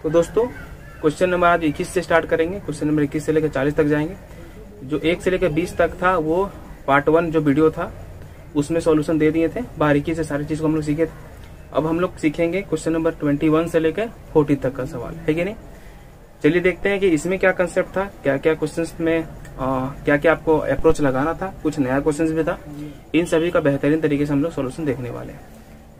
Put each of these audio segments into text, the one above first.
तो दोस्तों question number आज 21 से स्टार्ट करेंगे। क्वेश्चन नंबर 21 से लेकर 40 तक जाएंगे। जो 1 से लेकर 20 तक था वो पार्ट 1 जो वीडियो था उसमें सॉल्यूशन दे दिए थे, बारीकी से सारी चीज को हम लोग सीखे थे। अब हम लोग सीखेंगे क्वेश्चन नंबर 21 से लेकर 40 तक का सवाल, है कि नहीं। चलिए देखते हैं कि इसमें क्या कंसेप्ट था, क्या क्या क्वेश्चंस में क्या क्या आपको अप्रोच लगाना था, कुछ नया क्वेश्चंस भी था। इन सभी का बेहतरीन तरीके से हम लोग सॉल्यूशन देखने वाले हैं।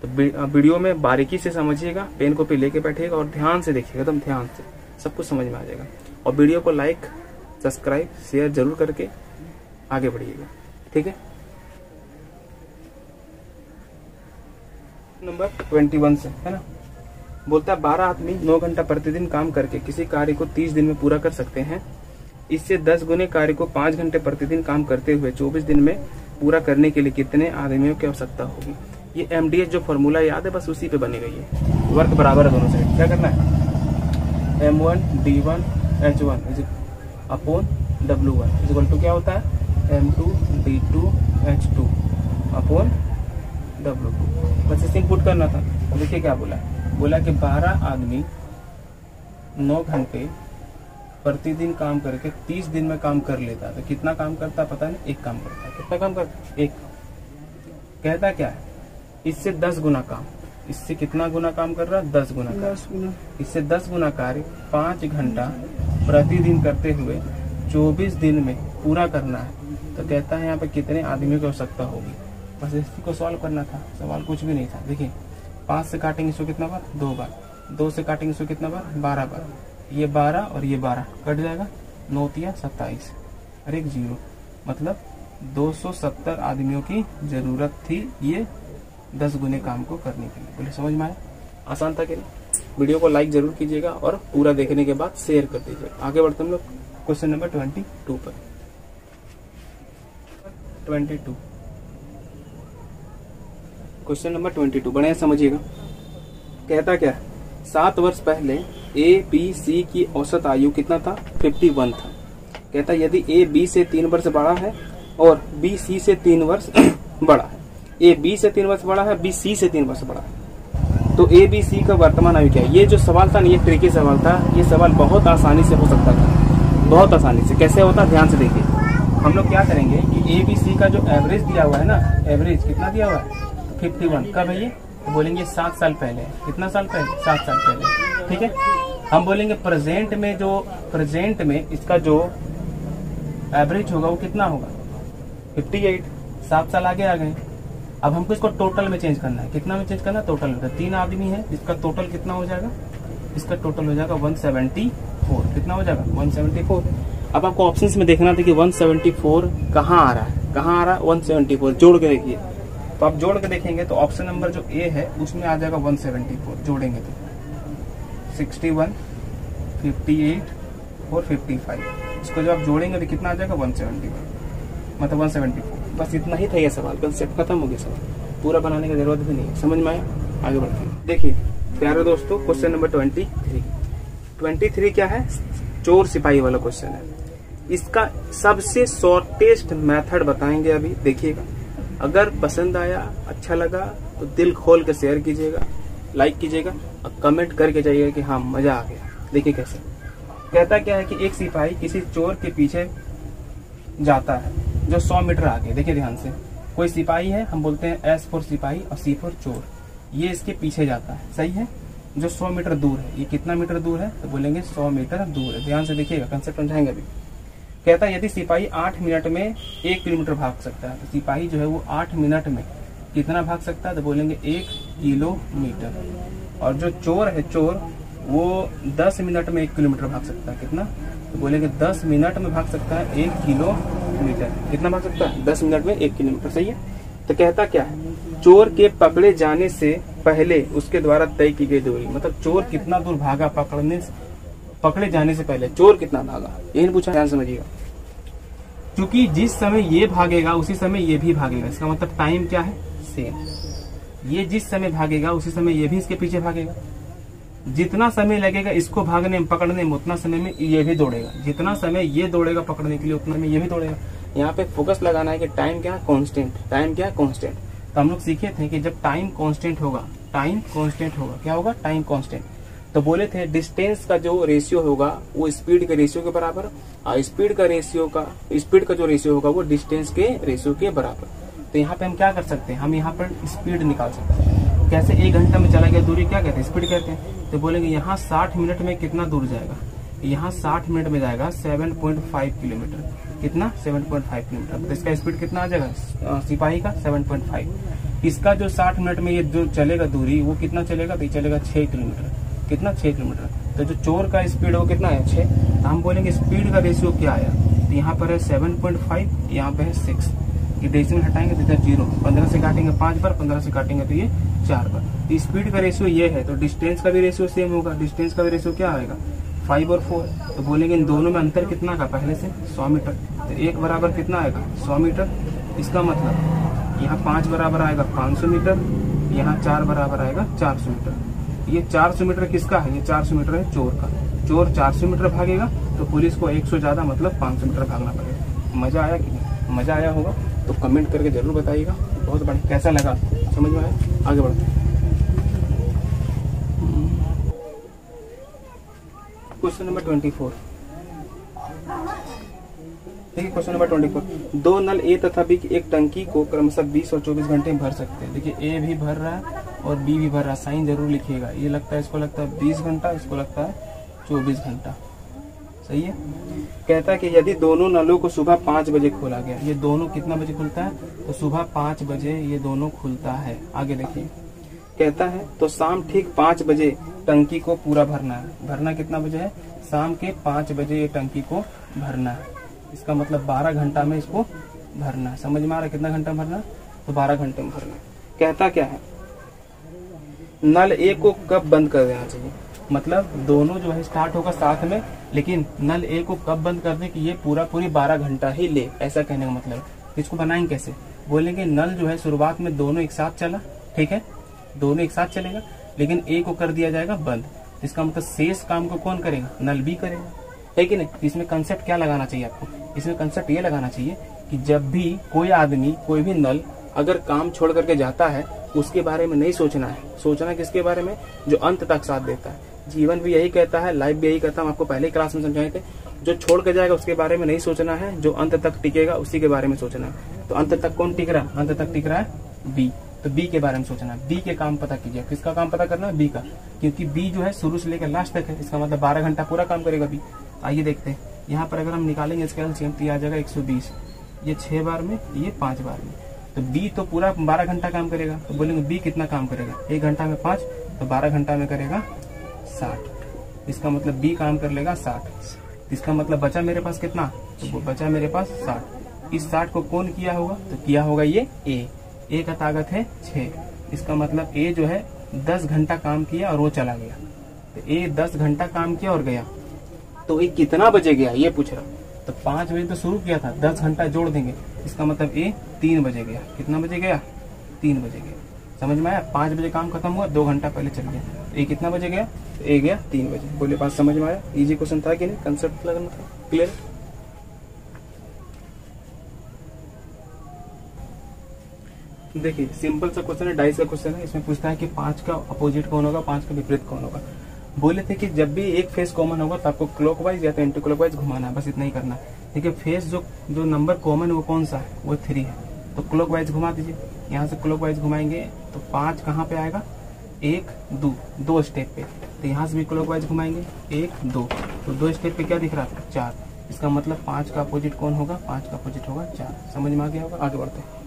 तो वीडियो में बारीकी से समझिएगा, पेन कॉपी लेके बैठिएगा और ध्यान से देखिएगा, एकदम ध्यान से, सब कुछ समझ में आ जाएगा। और वीडियो को लाइक, सब्सक्राइब, शेयर जरूर करके आगे बढ़िएगा, ठीक है। नंबर 21 से, है ना, बोलता है 12 आदमी 9 घंटा प्रतिदिन काम करके किसी कार्य को 30 दिन में पूरा कर सकते हैं। इससे 10 गुने कार्य को 5 घंटे प्रतिदिन काम करते हुए 24 दिन में पूरा करने के लिए कितने आदमियों की आवश्यकता होगी। ये MDS जो फॉर्मूला याद है, बस उसी पे बनी गई है। वर्क बराबर है दोनों साइड। क्या करना है, M1 D1 H1 upon W1 is equal to क्या होता है, M2 D2 H2 upon W2। बस इसे पुट करना था। देखिए क्या बोला, बोला कि 12 आदमी 9 घंटे प्रतिदिन काम करके 30 दिन में काम कर लेता। तो कितना काम करता पता नहीं, एक काम करता है। कितना काम करता, एक। कहता क्या है, इससे 10 गुना काम, इससे कितना गुना काम कर रहा है, 10 गुना कार्य। इससे 10 गुना कार्य 5 घंटा प्रतिदिन करते हुए 24 दिन में पूरा करना है। तो कहता है यहाँ पे कितने आदमियों की आवश्यकता होगी। बस इसी को सॉल्व करना था, सवाल कुछ भी नहीं था। देखिए 5 से काटेंगे इसको कितना बार, 2 बार। 2 से काटेंगे इसको कितना बार, 12 बार। ये 12 और ये 12 कट जाएगा, 9 तिया 27 और एक 0, मतलब 270 आदमियों की जरूरत थी ये 10 गुने काम को करने के लिए। बोले समझ में आया, आसान था कि नहीं। वीडियो को लाइक जरूर कीजिएगा और पूरा देखने के बाद शेयर कर दीजिएगा। आगे बढ़ते हम लोग क्वेश्चन नंबर 22 पर। 22 क्वेश्चन नंबर 22 बढ़िया समझिएगा। कहता क्या है, 7 वर्ष पहले ABC की औसत आयु कितना था, 51 था। कहता यदि AB से 3 वर्ष बड़ा है और BC से 3 वर्ष बड़ा है, AB से 3 वर्ष बड़ा है, BC से 3 वर्ष बड़ा है, तो ABC का वर्तमान आयु क्या है। ये जो सवाल था ना, ये ट्रिकी सवाल था। ये सवाल बहुत आसानी से हो सकता था, बहुत आसानी से। कैसे होता, ध्यान से देखिए। हम लोग क्या करेंगे कि ABC का जो एवरेज दिया हुआ है ना, एवरेज कितना दिया हुआ है, 51। कब है ये, तो बोलेंगे 7 साल पहले। कितना साल पहले, 7 साल पहले, ठीक है। हम बोलेंगे प्रेजेंट में इसका जो एवरेज होगा वो कितना होगा, 58। 7 साल आगे आ गए। अब हमको इसको टोटल में चेंज करना है। कितना में चेंज करना है, टोटल में। 3 आदमी है, इसका टोटल कितना हो जाएगा, इसका टोटल हो जाएगा 174। कितना हो जाएगा, 174। अब आपको ऑप्शंस में देखना था कि 174 कहाँ आ रहा है, कहाँ आ रहा है 174, जोड़ के देखिए। तो आप जोड़ के देखेंगे तो ऑप्शन नंबर जो A है उसमें आ जाएगा 174, जोड़ेंगे तो 61, 58 और 55। इसको जब आप जोड़ेंगे तो कितना आ जाएगा, 171, मतलब 174। बस इतना ही था ये सवाल, कंसेप्ट खत्म हो गया। सवाल पूरा बनाने की जरूरत भी नहीं है, समझ में आया। आगे बढ़ते हैं। देखिए प्यारे दोस्तों, क्वेश्चन नंबर 23 क्या है, चोर सिपाही वाला क्वेश्चन है। इसका सबसे शॉर्टेस्ट मेथड बताएंगे अभी, देखिएगा। अगर पसंद आया, अच्छा लगा तो दिल खोल के शेयर कीजिएगा, लाइक कीजिएगा और कमेंट करके जाइएगा कि हाँ मजा आ गया। देखिए कैसे कहता क्या है कि एक सिपाही किसी चोर के पीछे जाता है जो 100 मीटर आगे। देखिए ध्यान से, कोई सिपाही है, हम बोलते हैं S फॉर सिपाही और C फॉर चोर। ये इसके पीछे जाता है, सही है, जो 100 मीटर दूर है। ये कितना मीटर दूर है, तो बोलेंगे 100 मीटर दूर है। ध्यान से देखिएगा, कंसेप्ट समझाएंगे अभी। कहता है यदि सिपाही 8 मिनट में 1 किलोमीटर भाग सकता है, तो सिपाही जो है वो 8 मिनट में कितना भाग सकता है, तो बोलेंगे 1 किलोमीटर। और जो चोर है, चोर वो 10 मिनट में 1 किलोमीटर भाग सकता है। कितना, तो बोलेंगे 10 मिनट में भाग सकता है 1 किलोमीटर। कितना भाग सकता है, 10 मिनट में 1 किलोमीटर, सही है। तो कहता क्या है, चोर के पकड़े जाने से पहले उसके द्वारा तय की गई दूरी, मतलब चोर कितना दूर भागा पकड़े जाने से पहले, चोर कितना भागा, यही पूछा। ध्यान समझिएगा, क्योंकि जिस समय ये भागेगा उसी समय ये भी भागेगा। इसका मतलब टाइम क्या है, सेम। ये जिस समय भागेगा उसी समय ये भी इसके पीछे भागेगा। जितना समय लगेगा इसको भागने में, पकड़ने में, उतना समय में ये भी दौड़ेगा। जितना समय ये दौड़ेगा पकड़ने के लिए, उतना में ये भी दौड़ेगा। यहाँ पे फोकस लगाना है कि टाइम क्या है, कांस्टेंट। टाइम क्या है, कांस्टेंट। तो हम लोग सीखे थे कि जब टाइम कांस्टेंट होगा, टाइम कांस्टेंट होगा, क्या होगा, टाइम कांस्टेंट। तो बोले थे डिस्टेंस का जो रेशियो होगा वो स्पीड के रेशियो के बराबर, और स्पीड का जो रेशियो होगा वो डिस्टेंस के रेशियो के बराबर। तो यहाँ पे हम क्या कर सकते हैं, हम यहाँ पर स्पीड निकाल सकते हैं। कैसे? 1 घंटा में चला गया दूरी क्या कहते हैं, स्पीड कहते हैं। तो बोलेंगे यहाँ 60 मिनट में कितना दूर जाएगा, यहाँ 60 मिनट में जाएगा 7.5 किलोमीटर। कितना? 7.5 किलोमीटर। तो इसका स्पीड कितना आ जाएगा सिपाही का? 7.5। इसका जो 60 मिनट में ये जो चलेगा दूरी वो कितना चलेगा, तो ये चलेगा 6 किलोमीटर। कितना? 6 किलोमीटर। तो जो चोर का स्पीड वो कितना है? 6। तो हम बोलेंगे स्पीड का रेशियो क्या आया, तो यहाँ पर है 7.5, यहाँ पे है 6। ये डेसिमल हटाएंगे तो इधर 0, 15 से काटेंगे 5 बार, 15 से काटेंगे तो ये 4 बार। तो स्पीड का रेशियो ये है, तो डिस्टेंस का भी रेशियो सेम होगा। डिस्टेंस का भी रेशियो क्या आएगा? 5 और 4। तो बोलेंगे इन दोनों में अंतर कितना का, पहले से 100 मीटर। तो 1 बराबर कितना आएगा? 100 मीटर। इसका मतलब यहाँ 5 बराबर आएगा 500 मीटर, यहाँ 4 बराबर आएगा 400 मीटर। ये 400 मीटर किसका है? ये 400 मीटर है चोर का। चोर 400 मीटर भागेगा तो पुलिस को 100 ज्यादा मतलब 500 मीटर भागना पड़ेगा। मजा आया कि नहीं? मजा आया होगा तो कमेंट करके जरूर बताइएगा। बहुत बढ़िया, कैसा लगा, समझ में आया? आगे बढ़ते हैं। Question number 24। देखिए क्वेश्चन नंबर 24। 2 नल ए तथा बी की एक टंकी को क्रमशः 20 और 24 घंटे में भर सकते हैं। देखिए ए भी भर रहा है और बी भी भर रहा है, साइन जरूर लिखिएगा। ये लगता है, इसको लगता है 20 घंटा, इसको लगता है 24 घंटा। सही है। कहता है कि यदि दोनों नलों को सुबह 5 बजे खोला गया, ये दोनों कितना बजे खुलता है, तो सुबह 5 बजे ये दोनों खुलता है। आगे देखिए, कहता है तो शाम ठीक 5 बजे टंकी को पूरा भरना है। भरना कितना बजे है? शाम के 5 बजे ये टंकी को भरना है। इसका मतलब 12 घंटा में इसको भरना है। समझ में आ रहा है कितना घंटा भरना? तो 12 घंटे में भरना है। कहता क्या है, नल ए को कब बंद कर देना चाहिए, मतलब दोनों जो है स्टार्ट होगा साथ में, लेकिन नल ए को कब बंद कर दे कि ये पूरी 12 घंटा ही ले, ऐसा कहने का मतलब। इसको बनाएंगे कैसे? बोलेंगे नल जो है शुरुआत में दोनों एक साथ चला, ठीक है, दोनों एक साथ चलेगा, लेकिन ए को कर दिया जाएगा बंद। इसका मतलब शेष काम को कौन करेगा? नल बी करेगा, है कि नहीं? इसमें कंसेप्ट क्या लगाना चाहिए आपको? इसमें कंसेप्ट ये लगाना चाहिए कि जब भी कोई आदमी, कोई भी नल अगर काम छोड़ करके जाता है, उसके बारे में नहीं सोचना है। सोचना किसके बारे में? जो अंत तक साथ देता है। जीवन भी यही कहता है, लाइफ भी यही कहता है। हम आपको पहले क्लास में समझाए थे, जो छोड़ के जाएगा उसके बारे में नहीं सोचना है, जो अंत तक टिकेगा उसी के बारे में सोचना है। तो अंत तक कौन टिक रहा है? अंत तक टिक रहा है बी। तो बी के बारे में सोचना है। बी के काम पता कीजिए। किसका काम पता करना है? बी का, क्योंकि बी जो है शुरू से लेकर लास्ट तक है। इसका मतलब 12 घंटा पूरा काम करेगा बी। आइए देखते हैं, यहाँ पर अगर हम निकालेंगे इसका एलसीएम तो आ जाएगा 120। ये 6 बार में, ये 5 बार में। तो बी तो पूरा 12 घंटा काम करेगा। तो बोलेंगे बी कितना काम करेगा? 1 घंटा में 5, तो 12 घंटा में करेगा 60। इसका मतलब बी काम कर लेगा 60। इसका मतलब बचा मेरे पास कितना? तो बचा मेरे पास 60। इस 60 को कौन किया होगा? तो किया होगा ये ए का ताकत है 6। इसका मतलब ए जो है 10 घंटा काम किया और वो चला गया। तो ए 10 घंटा काम किया और गया। तो ए कितना बजे गया ये पूछ रहा। तो 5 बजे तो शुरू किया था, 10 घंटा जोड़ देंगे, इसका मतलब ए 3 बजे गया। कितना बजे गया? 3 बजे गया। समझ में आया? 5 बजे काम खत्म हुआ, 2 घंटा पहले चल गया। तो ए कितना बजे गया? तो ए गया 3 बजे। बोले बात समझ में आया? इजी क्वेश्चन था कि नहीं? कंसेप्ट लगना था क्लियर? देखिए सिंपल सा क्वेश्चन है, डाइस का क्वेश्चन है। इसमें पूछता है कि 5 का अपोजिट कौन होगा, 5 का विपरीत कौन होगा। बोले थे कि जब भी एक फेस कॉमन होगा तो आपको क्लॉकवाइज या तो एंटी क्लॉकवाइज घुमाना है, बस इतना ही करना है। देखिए फेस जो नंबर कॉमन है वो कौन सा है? वो 3 है। तो क्लॉकवाइज घुमा दीजिए। यहाँ से क्लॉकवाइज घुमाएंगे तो 5 कहाँ पे आएगा? 1 2 स्टेप पे। तो यहाँ से भी क्लॉकवाइज घुमाएंगे 1 2, तो 2 स्टेप पे क्या दिख रहा है? 4। इसका मतलब 5 का अपोजिट कौन होगा? 5 का अपोजिट होगा 4। समझ में आ गया होगा? आगे बढ़ते हैं।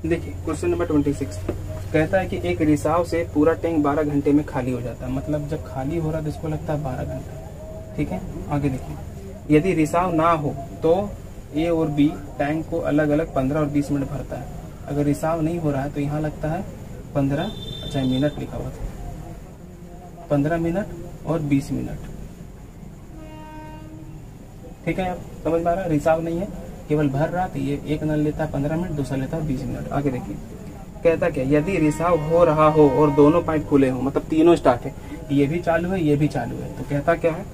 देखिए क्वेश्चन नंबर 26 कहता है कि एक रिसाव से पूरा टैंक 12 घंटे में खाली हो जाता है। मतलब जब खाली हो रहा है तो इसको लगता है 12 घंटा। ठीक है, आगे देखिए। यदि रिसाव ना हो तो ए और बी टैंक को अलग अलग 15 और 20 मिनट भरता है। अगर रिसाव नहीं हो रहा है तो यहाँ लगता है 15 मिनट लिखा हुआ था, 15 मिनट और 20 मिनट। ठीक है, आप समझ में आ रहा है? रिसाव नहीं है, केवल भर रहा। तो ये एक नल लेता है 15 मिनट, दूसरा लेता है 20 मिनट। आगे देखिए कहता क्या, यदि रिसाव हो रहा हो और दोनों पाइप खुले हो, मतलब तीनों स्टार्ट है, ये भी चालू है ये भी चालू है, तो कहता क्या है?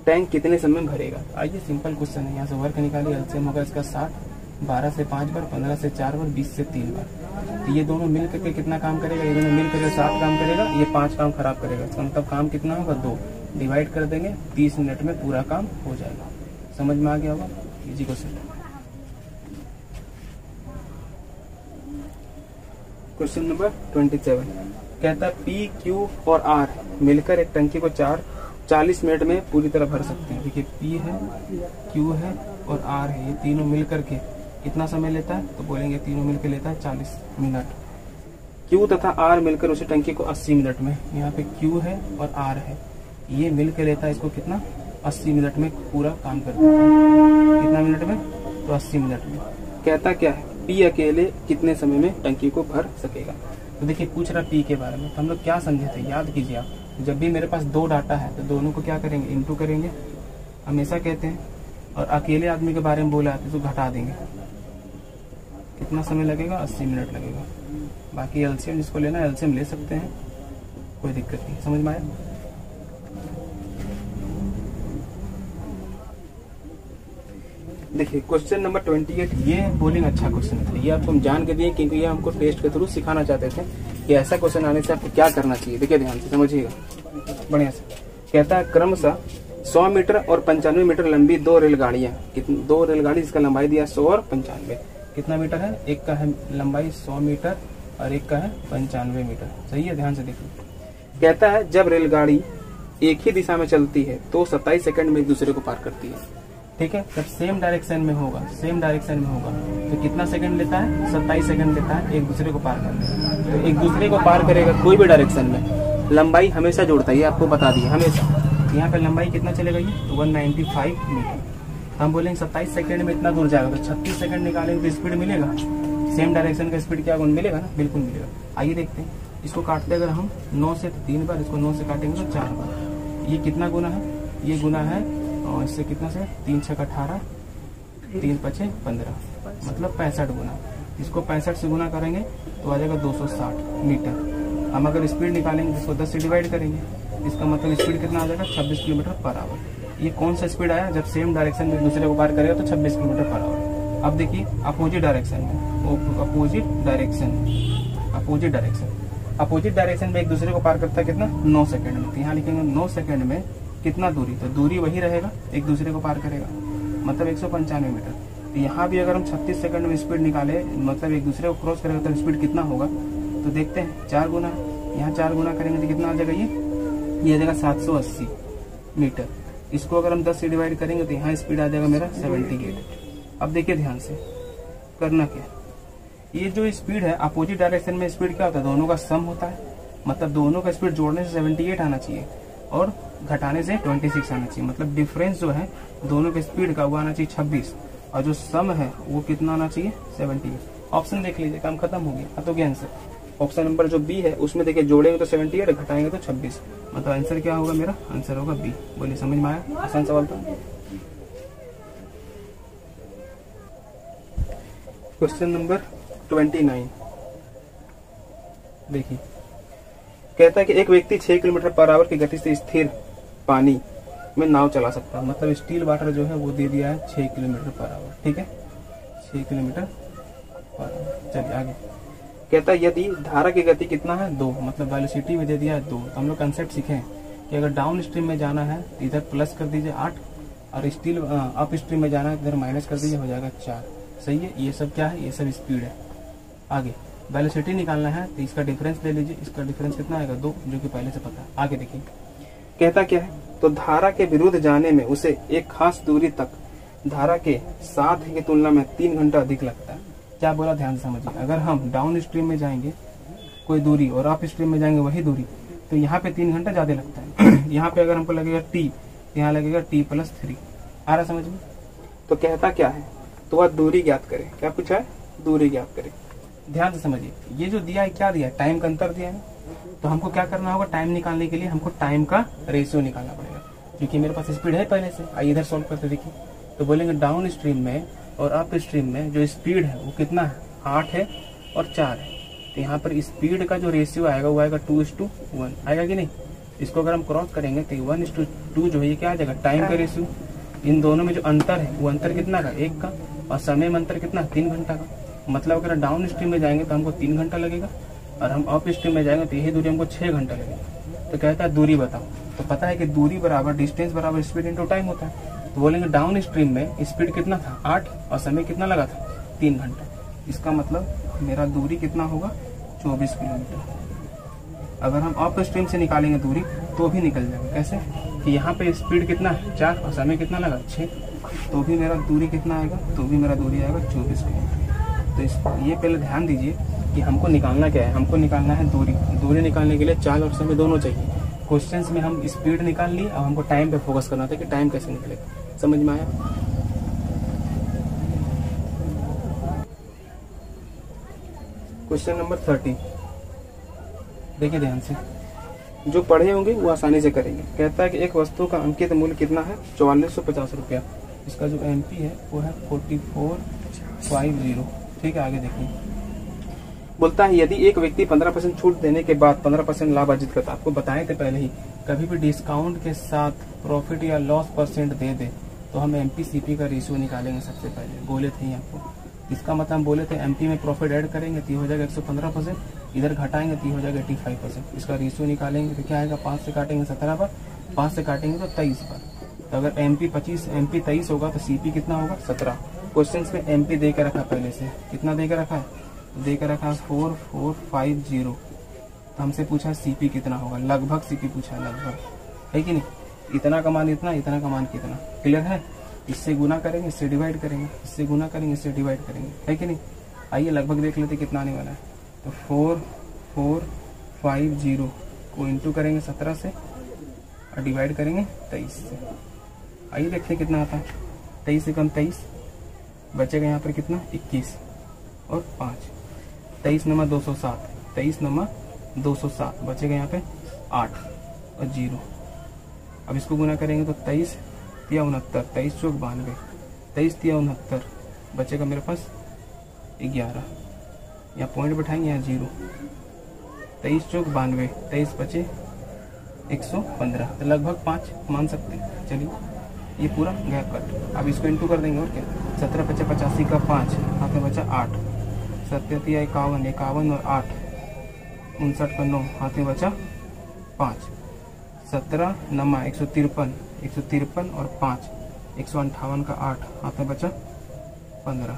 टैंक कितने समय में भरेगा? आइए सिंपल क्वेश्चन है। यहाँ से वर्क निकालिए। एलसीएम होगा इसका 60, 12 से 5 बार, 15 से 4 बार, 20 से 3 बार। तो ये दोनों मिल करके कितना काम करेगा, ये दोनों मिल करके 7 काम करेगा, ये 5 काम खराब करेगा। इसका मतलब काम कितना होगा, 2 डिवाइड कर देंगे, 30 मिनट में पूरा काम हो जाएगा। समझ में आ गया होगा, इजी क्वेश्चन। क्वेश्चन नंबर 27 कहता है P, Q और R मिलकर एक टंकी को 40 मिनट में पूरी तरह भर सकते हैं। देखिए P है, Q है और R है, ये तीनों मिलकर के कितना समय लेता है, तो बोलेंगे तीनों मिलकर लेता है 40 मिनट। Q तथा R मिलकर उसी टंकी को 80 मिनट में, यहाँ पे Q है और R है, ये मिलकर लेता है इसको कितना, 80 मिनट में पूरा काम कर देता है। कितना मिनट में, तो 80 मिनट में। कहता क्या है, P अकेले कितने समय में टंकी को भर सकेगा। तो देखिए पूछ रहा P के बारे में, तो हम लोग क्या समझे थे, याद कीजिए आप, जब भी मेरे पास 2 डाटा है तो दोनों को क्या करेंगे, इनटू करेंगे, हमेशा कहते हैं। और अकेले आदमी के बारे में बोला तो घटा देंगे। कितना समय लगेगा, 80 मिनट लगेगा। बाकी एलसीएम जिसको लेना है एलसीएम ले सकते हैं, कोई दिक्कत नहीं। समझ में आया। देखिए क्वेश्चन नंबर 28, ये बोलिंग अच्छा क्वेश्चन था, ये आपको हम जान के दिए क्योंकि ये हमको टेस्ट के थ्रू सिखाना चाहते थे कि ऐसा क्वेश्चन आने से आपको क्या करना चाहिए। देखिए ध्यान से समझिएगा बढ़िया से। कहता है क्रमशः 100 मीटर और 95 मीटर लंबी 2 रेलगाड़ियां, 2 रेलगाड़ी जिसका लंबाई दिया 100 और 95। कितना मीटर है, एक का है लंबाई 100 मीटर और एक का है 95 मीटर। सही है, ध्यान से देखिए। कहता है जब रेलगाड़ी एक ही दिशा में चलती है तो 27 सेकंड में एक दूसरे को पार करती है। ठीक है, जब सेम डायरेक्शन में होगा तो कितना सेकंड लेता है, 27 सेकंड लेता है एक दूसरे को पार करने। तो एक दूसरे को पार करेगा कोई भी डायरेक्शन में, लंबाई हमेशा जोड़ता है, ये आपको बता दिए हमेशा। यहाँ पे लंबाई कितना चलेगा, ये तो 195 मीटर। हम बोलेंगे 27 सेकंड में इतना दूर जाएगा, तो 36 सेकंड निकालेंगे तो स्पीड मिलेगा। सेम डायरेक्शन का स्पीड क्या मिलेगा ना, बिल्कुल मिलेगा। आइए देखते हैं, इसको काटते अगर हम 9 से 3 बार, इसको 9 से काटेंगे तो 4 बार। ये कितना गुना है, ये गुना है और इससे कितना से 3 6 18, 3 5 15, मतलब 65 गुना। इसको 65 से गुना करेंगे तो आ जाएगा 260 मीटर। हम अगर स्पीड निकालेंगे इसको 10 से डिवाइड करेंगे, इसका मतलब स्पीड कितना आ जाएगा, 26 किलोमीटर पर आवर। ये कौन सा स्पीड आया, जब सेम डायरेक्शन में दूसरे को पार करेगा तो 26 किलोमीटर पर आवर। अब देखिए अपोजिट डायरेक्शन में, अपोजिट डायरेक्शन में एक दूसरे को पार करता है कितना, 9 सेकंड में। तो यहाँ लिखेंगे 9 सेकंड में कितना दूरी, तो दूरी वही रहेगा, एक दूसरे को पार करेगा, मतलब 195 मीटर। तो यहाँ भी अगर हम 36 सेकंड में स्पीड निकाले, मतलब एक दूसरे को क्रॉस करेगा तो स्पीड कितना होगा, तो देखते हैं 4 गुना। यहाँ 4 गुना करेंगे तो कितना आ जाएगा, ये आ जाएगा 780 मीटर। इसको अगर हम 10 से डिवाइड करेंगे तो यहाँ स्पीड आ जाएगा मेरा 78। अब देखिए ध्यान से करना क्या, ये जो स्पीड है अपोजिट डायरेक्शन में स्पीड क्या होता है, दोनों का सम होता है, मतलब दोनों का स्पीड जोड़ने से 78 आना चाहिए और घटाने से 26 आना चाहिए। मतलब डिफरेंस जो है दोनों के स्पीड का वो आना चाहिए 26 और जो सम है वो कितना आना चाहिए 78। ऑप्शन देख लीजिए, काम खत्म हो गया। तो क्या आंसर, ऑप्शन नंबर जो बी है उसमें देखिए जोड़ेंगे तो 78 घटाएंगे तो 26, मतलब आंसर क्या होगा मेरा, आंसर होगा बी। बोलिए समझ में आया, आसान सवाल था। क्वेश्चन नंबर 29 देखिए, कहता है कि एक व्यक्ति 6 किलोमीटर पर आवर की गति से स्थिर पानी में नाव चला सकता है। मतलब स्टील वाटर जो है वो दे दिया है 6 किलोमीटर पर आवर। ठीक है, 6 किलोमीटर पर आवर। चलिए आगे। कहता है यदि धारा की गति कितना है, 2, मतलब वेलोसिटी में दे दिया है 2। तो हम लोग कंसेप्ट सीखे कि अगर डाउन स्ट्रीम में जाना है तो इधर प्लस कर दीजिए 8 और स्टील अप स्ट्रीम में जाना है तो इधर माइनस कर दीजिए, हो जाएगा 4। सही है, ये सब क्या है, ये सब स्पीड है। आगे वेलोसिटी निकालना है तो इसका डिफरेंस ले लीजिए, इसका डिफरेंस कितना आएगा 2, जो कि पहले से पता है। आगे देखिए कहता क्या है, तो धारा के विरुद्ध जाने में उसे एक खास दूरी तक धारा के साथ की तुलना में 3 घंटा अधिक लगता है। क्या बोला, ध्यान से समझिए। अगर हम डाउन स्ट्रीम में जाएंगे कोई दूरी और अप स्ट्रीम में जाएंगे वही दूरी, तो यहाँ पे 3 घंटा ज्यादा लगता है। यहाँ पे अगर हमको लगेगा t, यहाँ लगेगा t+3। आ रहा समझ में। तो कहता क्या है, तो वह दूरी ज्ञात करे। क्या पूछा है, दूरी ज्ञात करे। ध्यान से समझिए, ये जो दिया है क्या दिया है, टाइम का अंतर दिया है। तो हमको क्या करना होगा, टाइम निकालने के लिए हमको टाइम का रेशियो निकालना पड़ेगा, क्योंकि मेरे पास स्पीड है पहले से। आइए इधर सॉल्व करते देखिए। तो बोलेंगे डाउन स्ट्रीम में और अप स्ट्रीम में जो स्पीड है वो कितना है, 8 है और 4 है। तो यहाँ पर स्पीड का जो रेशियो आएगा वो आएगा 2:1 आएगा कि नहीं। इसको अगर हम क्रॉस करेंगे तो 1:2 जो है ये क्या आ जाएगा, टाइम का रेशियो। इन दोनों में जो अंतर है वो अंतर कितना का, 1 का। और समय में अंतर कितना 3 घंटा का। मतलब अगर डाउन स्ट्रीम में जाएंगे तो हमको 3 घंटा लगेगा और हम अप स्ट्रीम में जाएंगे तो यही दूरी हमको 6 घंटा लगेगा। तो कहता है दूरी बताओ, तो पता है कि दूरी बराबर डिस्टेंस बराबर स्पीड इंटू टाइम होता है। तो बोलेंगे डाउन स्ट्रीम में स्पीड कितना था 8 और समय कितना लगा था 3 घंटा। इसका मतलब मेरा दूरी कितना होगा 24 किलोमीटर। अगर हम अप स्ट्रीम से निकालेंगे दूरी तो भी निकल जाएगा। कैसे कि यहाँ पे स्पीड कितना है 4 और समय कितना लगा 6, तो भी मेरा दूरी कितना आएगा, तो भी मेरा दूरी आएगा 24 किलोमीटर। तो इस ये पहले ध्यान दीजिए कि हमको निकालना क्या है, हमको निकालना है दूरी। दूरी निकालने के लिए चाल और समय दोनों चाहिए। क्वेश्चंस में हम स्पीड निकाल लिए, अब हमको टाइम पे फोकस करना था कि टाइम कैसे निकलेगा। समझ में आया? क्वेश्चन नंबर 30 देखिए ध्यान से, जो पढ़े होंगे वो आसानी से करेंगे। कहता है कि एक वस्तु का अंकित मूल्य कितना है 4450 रुपया। इसका जो एमपी है वो है 4450। ठीक है, आगे देखिए। बोलता है यदि एक व्यक्ति 15% छूट देने के बाद 15% लाभ अर्जित करता, आपको बताए थे पहले ही, कभी भी डिस्काउंट के साथ प्रॉफिट या लॉस परसेंट दे दे तो हम एमपी सीपी का रेशियो निकालेंगे। सबसे पहले बोले थे आपको, इसका मतलब हम बोले थे एमपी में प्रॉफिट ऐड करेंगे तो हो जाएगा 115%, इधर घटाएंगे तो हो जाएगा 85%। इसका रेशियो निकालेंगे तो क्या आएगा, 5 से काटेंगे 17 बार, 5 से काटेंगे तो 23 बार। तो अगर एमपी 23 होगा तो सीपी कितना होगा 17। क्वेश्चन में एमपी दे के रखा, पहले से कितना दे के रखा है, दे के रखा 4450। तो हमसे पूछा सीपी कितना होगा, लगभग सीपी पूछा है, लगभग है कि नहीं। इतना का मान इतना, इतना का मान कितना, क्लियर है। इससे गुना करेंगे, इससे डिवाइड करेंगे, इससे गुना करेंगे, इससे डिवाइड करेंगे, है कि नहीं। आइए लगभग देख लेते कितना आने वाला है। तो 4450 को इंटू करेंगे 17 से और डिवाइड करेंगे 23 से। आइए देखते कितना आता है। 23 से कम 23 बचेगा यहाँ पर कितना 21 और 5, 23 नंबर 207, 23 नंबर 207 बचेगा यहाँ पे 8 और 0। अब इसको गुना करेंगे तो 23 या 69, 23 चौक 92, 23 या 69 बचेगा मेरे पास 11। यहाँ पॉइंट बैठाएंगे, यहाँ 0, 23 चौक 92, 23 बचे 115, तो लगभग 5 मान सकते हैं। चलिए ये पूरा गया कट। अब इसको इंटू कर देंगे और क्या, 17 बचे 85 का 5, हाथ में बचा 8, 7 51, 51 और 8 59 का 9, हाथ में बचा 5, 17 नमा 153 और 5 158 का 8, हाथ में बचा 15,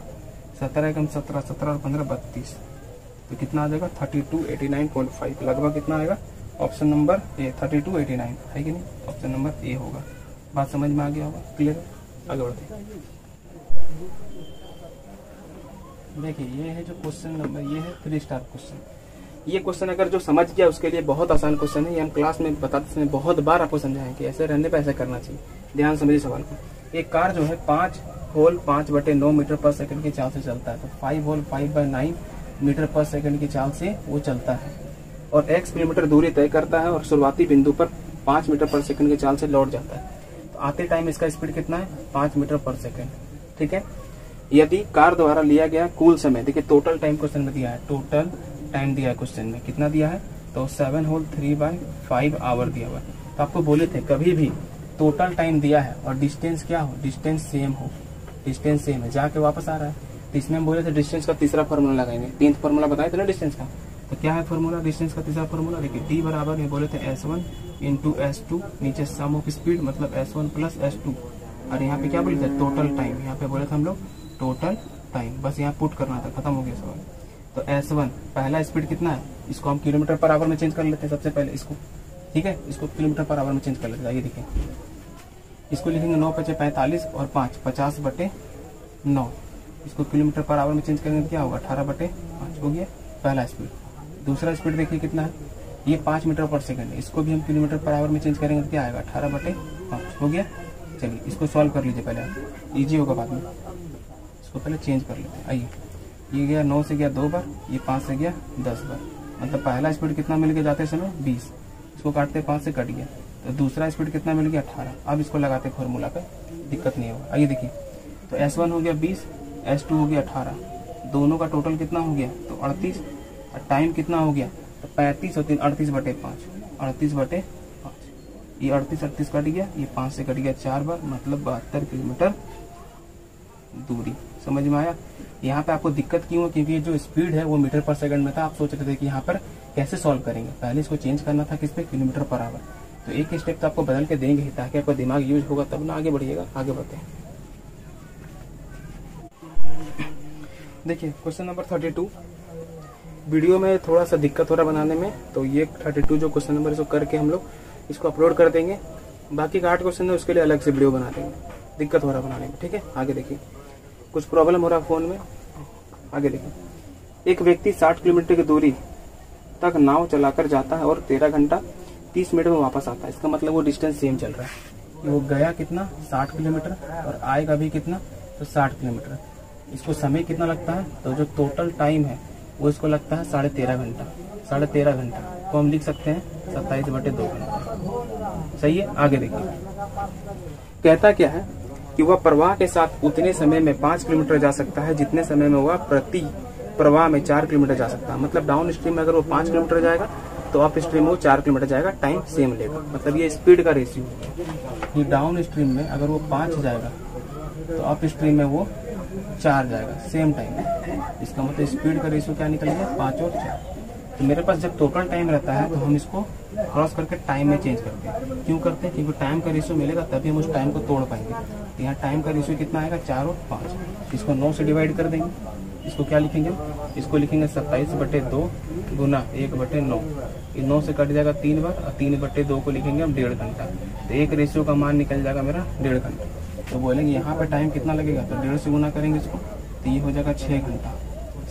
17 एकम 17, 17 और 15 32। तो कितना आ जाएगा 3289.5, लगभग कितना आएगा, ऑप्शन नंबर ए 3289 है कि नहीं, ऑप्शन नंबर ए होगा। बात समझ में आ गया होगा, क्लियर। आगे बढ़ते हैं। देखिए ये है जो क्वेश्चन नंबर, ये है 3 स्टार क्वेश्चन। ये क्वेश्चन अगर जो समझ गया उसके लिए बहुत आसान क्वेश्चन है। ये हम क्लास में बताते समय बहुत बार आपको समझाएं कि ऐसे रहने पे ऐसे करना चाहिए। ध्यान समझिए सवाल को। एक कार जो है 5 होल 5/9 मीटर पर सेकंड की चाल से चलता है, तो 5 होल 5/9 मीटर पर सेकंड की चाल से वो चलता है और x किलोमीटर दूरी तय करता है और शुरुआती बिंदु पर 5 मीटर पर सेकंड की चाल से लौट जाता है। तो आते टाइम इसका स्पीड कितना है 5 मीटर पर सेकंड। ठीक है, यदि कार द्वारा लिया गया कुल समय, देखिए टोटल टाइम क्वेश्चन में दिया है, टोटल टाइम दिया है क्वेश्चन में, कितना दिया है, तो 7 होल 3/5 आवर दिया हुआ है। तो आपको बोले थे कभी भी टोटल टाइम दिया है और डिस्टेंस क्या हो, डिस्टेंस सेम हो, डिस्टेंस सेम है, जाके वापस आ रहा है, तो इसमें हम बोले थे डिस्टेंस का तीसरा फॉर्मूला लगाएंगे। 3th फॉर्मूला बताए थे ना डिस्टेंस का, तो क्या है फॉर्मूला डिस्टेंस का तीसरा फॉर्मूला, देखिए डी बराबर में बोले थे S1 इंटू S2, नीचे सम ऑफ स्पीड मतलब S1 प्लस S2, और यहाँ पे क्या बोले थे टोटल टाइम, यहाँ पे बोले थे हम लोग टोटल टाइम, बस यहाँ पुट करना था, खत्म हो गया सवाल। तो S1 पहला स्पीड कितना है, इसको हम किलोमीटर पर आवर में चेंज कर लेते हैं सबसे पहले इसको, ठीक है, इसको किलोमीटर पर आवर में चेंज कर लेते हैं। आइए देखिए, इसको लिखेंगे 9 × 45 और 5 50/9, इसको किलोमीटर पर आवर में चेंज करेंगे तो क्या होगा 18/5 हो गया पहला स्पीड। दूसरा स्पीड देखिए कितना है, ये 5 मीटर पर सेकंड है, इसको भी हम किलोमीटर पर आवर में चेंज करेंगे तो क्या आएगा 18/5 हो गया। चलिए इसको सॉल्व कर लीजिए पहले, आप ईजी होगा बाद में, इसको पहले चेंज कर लेते हैं। आइए ये गया 9 से गया 2 बार, ये 5 से गया 10 बार, मतलब पहला स्पीड कितना मिल गया जाते समय 20, इसको काटते 5 से कट गया, तो दूसरा स्पीड कितना मिल गया 18। अब इसको लगाते फॉर्मूला पे, दिक्कत नहीं होगा। आइए देखिए, तो S1 हो गया 20, S2 हो गया 18, दोनों का टोटल कितना हो गया तो 38, और टाइम कितना हो गया तो 35 और 3 38/5, 38/5, ये 38 कट गया, ये 5 से कट गया 4 बार, मतलब 72 किलोमीटर दूरी। समझ में आया? यहाँ पे आपको दिक्कत क्यों है? क्योंकि जो स्पीड है वो मीटर पर सेकंड में था। आप सोच रहे थे कि यहाँ पर कैसे सॉल्व करेंगे, पहले इसको चेंज करना था किस पे, किलोमीटर पर आवर। तो एक स्टेप तो आपको बदल के देंगे ही, ताकि आपका दिमाग यूज होगा तब ना आगे बढ़िएगा। आगे बढ़ते हैं। देखिए क्वेश्चन नंबर 32। वीडियो में थोड़ा सा दिक्कत हो रहा बनाने में, तो ये 32 जो क्वेश्चन नंबर इसको करके हम लोग इसको अपलोड कर देंगे। बाकी का 8 क्वेश्चन है उसके लिए अलग से वीडियो बना देंगे, दिक्कत हो रहा बनाने में। ठीक है, आगे देखिए, कुछ प्रॉब्लम हो रहा है फोन में। आगे देखिए, एक व्यक्ति 60 किलोमीटर की दूरी तक नाव चलाकर जाता है और 13 घंटा 30 मिनट में वापस आता है। इसका मतलब वो डिस्टेंस सेम चल रहा है। वो गया कितना, 60 किलोमीटर, और आएगा भी कितना, तो 60 किलोमीटर। इसको समय कितना लगता है, तो जो टोटल टाइम है वो इसको लगता है 13.5 घंटा। 13.5 घंटा को हम लिख सकते हैं 27/2 घंटा। सही है, आगे देखिए, कहता क्या है कि वह प्रवाह के साथ उतने समय में 5 किलोमीटर जा सकता है जितने समय में वह प्रति प्रवाह में 4 किलोमीटर जा सकता है। मतलब डाउन स्ट्रीम में अगर वो 5 किलोमीटर जाएगा तो अप स्ट्रीम में वो 4 किलोमीटर जाएगा, टाइम सेम लेगा। मतलब ये स्पीड का रेशियो है कि डाउन स्ट्रीम में अगर वो 5 जाएगा तो अप स्ट्रीम में वो 4 जाएगा, सेम टाइम। इसका मतलब स्पीड का रेशियो क्या निकल गया, 5 और 4। तो मेरे पास जब टोटल टाइम रहता है तो हम इसको क्रॉस करके टाइम में चेंज करते हैं। क्यों करते हैं? क्योंकि टाइम का रेशियो मिलेगा तभी हम उस टाइम को तोड़ पाएंगे। तो यहाँ टाइम का रेशियो कितना आएगा, 4 और 5। इसको 9 से डिवाइड कर देंगे। इसको क्या लिखेंगे, इसको लिखेंगे 27/2 गुना 1/9। ये 9 से कट जाएगा 3 बार, और 3/2 को लिखेंगे हम 1.5 घंटा। तो एक रेशियो का मान निकल जाएगा मेरा 1.5 घंटा। तो बोलेंगे यहाँ पे टाइम कितना लगेगा, तो 1.5 से गुना करेंगे इसको, तो ये हो जाएगा 6 घंटा।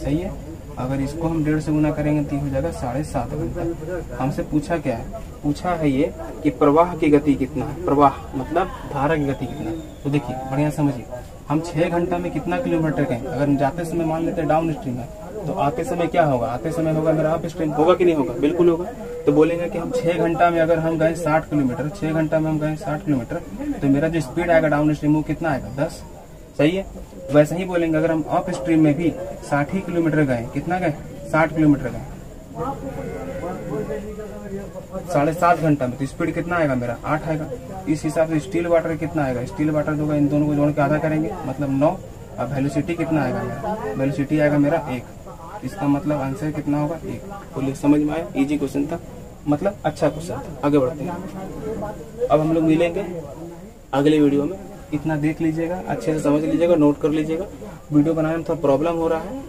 सही है। अगर इसको हम 1.5 से गुना करेंगे तो ये हो जाएगा 7.5 घंटा। हमसे पूछा क्या है, पूछा है ये कि प्रवाह की गति कितना है। प्रवाह मतलब धारा की गति कितना है। तो देखिए बढ़िया समझिए, हम 6 घंटा में कितना किलोमीटर गए। अगर जाते समय मान लेते हैं डाउन स्ट्रीम है, तो आते समय क्या होगा, आते समय होगा मेरा अप स्ट्रीम। होगा कि नहीं होगा, बिल्कुल होगा। तो बोलेंगे कि हम 6 घंटा में अगर हम गए 60 किलोमीटर, 6 घंटा में हम गए 60 किलोमीटर, तो मेरा जो स्पीड आएगा डाउन स्ट्रीम वो कितना आएगा, 10। सही है। वैसे ही बोलेंगे अगर हम अप स्ट्रीम में भी 60 किलोमीटर गए, कितना गए, 60 किलोमीटर गए 7.5 घंटा में, तो स्पीड कितना आएगा मेरा, 8 आएगा। इस हिसाब से स्टील वाटर कितना आएगा, स्टील वाटर जो इन दोनों को जोड़ के आधा करेंगे, मतलब 9। अब वेलोसिटी कितना आएगा मेरा, वेलोसिटी आएगा मेरा 1। इसका मतलब आंसर कितना होगा, 1। बोलिए समझ में आया? इजी क्वेश्चन था, मतलब अच्छा क्वेश्चन था। आगे बढ़ते हैं। अब हम लोग मिलेंगे अगले वीडियो में। इतना देख लीजिएगा, अच्छे से समझ लीजिएगा, नोट कर लीजिएगा। वीडियो बनाने में थोड़ा प्रॉब्लम हो रहा है।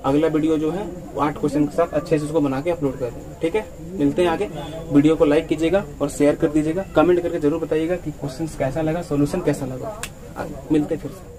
अगला वीडियो जो है वो 8 क्वेश्चन के साथ अच्छे से उसको बना के अपलोड कर देंगे। ठीक है, मिलते हैं आगे। वीडियो को लाइक कीजिएगा और शेयर कर दीजिएगा। कमेंट करके जरूर बताइएगा कि क्वेश्चन कैसा लगा, सोल्यूशन कैसा लगा। मिलते हैं फिर से।